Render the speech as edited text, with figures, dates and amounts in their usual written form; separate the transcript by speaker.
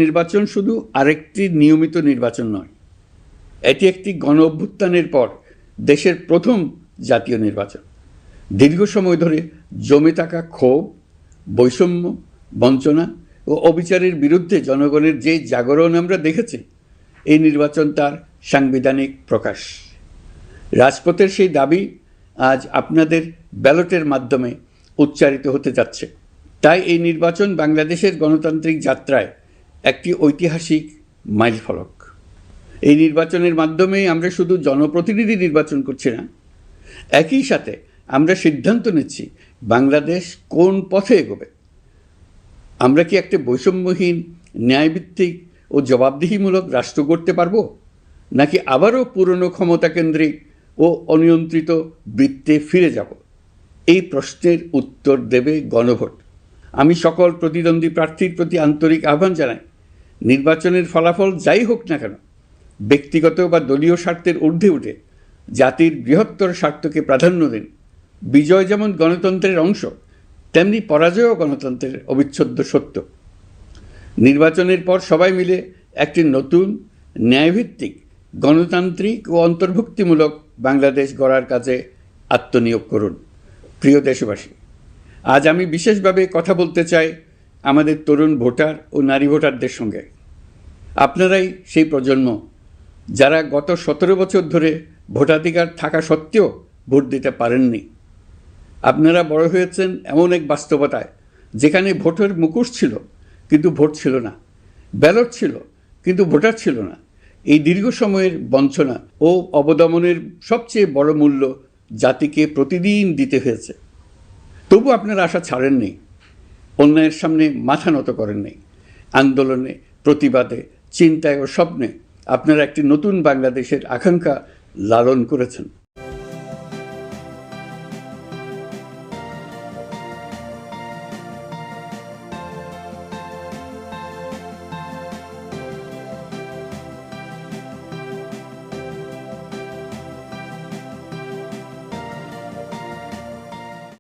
Speaker 1: নির্বাচন শুধু আরেকটি নিয়মিত নির্বাচন নয়, এটি একটি গণ অভ্যুত্থানের পর দেশের প্রথম জাতীয় নির্বাচন। দীর্ঘ সময় ধরে জমে থাকা ক্ষোভ, বৈষম্য, বঞ্চনা ও অবিচারের বিরুদ্ধে জনগণের যে জাগরণ আমরা দেখেছি, এই নির্বাচন তার সাংবিধানিক প্রকাশ। রাজপথের সেই দাবি আজ আপনাদের ব্যালটের মাধ্যমে উচ্চারিত হতে যাচ্ছে। তাই এই নির্বাচন বাংলাদেশের গণতান্ত্রিক যাত্রায় একটি ঐতিহাসিক মাইলফলক। এই নির্বাচনের মাধ্যমেই আমরা শুধু জনপ্রতিনিধি নির্বাচন করছি না, একই সাথে আমরা সিদ্ধান্ত নিচ্ছি বাংলাদেশ কোন পথে এগোবে। আমরা কি একটা বৈষম্যহীন, ন্যায়ভিত্তিক ও জবাবদিহিমূলক রাষ্ট্র গড়তে পারব, নাকি আবারও পুরনো ক্ষমতাকেন্দ্রিক ও অনিয়ন্ত্রিত বৃত্তে ফিরে যাব? এই প্রশ্নের উত্তর দেবে গণভোট। আমি সকল প্রতিদ্বন্দ্বী প্রার্থীর প্রতি আন্তরিক আহ্বান জানাই, নির্বাচনের ফলাফল যাই হোক না কেন, ব্যক্তিগত বা দলীয় স্বার্থের ঊর্ধ্বে উঠে জাতির বৃহত্তর স্বার্থকে প্রাধান্য দিন। বিজয় যেমন গণতন্ত্রের অংশ, তেমনি পরাজয়ও গণতন্ত্রের অবিচ্ছেদ্য সত্য। নির্বাচনের পর সবাই মিলে একটি নতুন, ন্যায়ভিত্তিক, গণতান্ত্রিক ও অন্তর্ভুক্তিমূলক বাংলাদেশ গড়ার কাজে আত্মনিয়োগ করুন। প্রিয় দেশবাসী, আজ আমি বিশেষভাবে কথা বলতে চাই আমাদের তরুণ ভোটার ও নারী ভোটারদের সঙ্গে। আপনারাই সেই প্রজন্ম যারা গত 17 বছর ধরে ভোটাধিকার থাকা সত্ত্বেও ভোট দিতে পারেননি। আপনারা বড় হয়েছেন এমন এক বাস্তবতায় যেখানে ভোটের মুখোশ ছিল কিন্তু ভোট ছিল না, ব্যালট ছিল কিন্তু ভোটার ছিল না। এই দীর্ঘ সময়ের বঞ্চনা ও অবদমনের সবচেয়ে বড় মূল্য জাতিকে প্রতিদিন দিতে হয়েছে। তবু আপনারা আশা ছাড়েননি, অন্যায়ের সামনে মাথা নত করেননি। আন্দোলনে, প্রতিবাদে, চিন্তায় ও স্বপ্নে আপনারা একটি নতুন বাংলাদেশের আকাঙ্ক্ষা লালন করেছেন।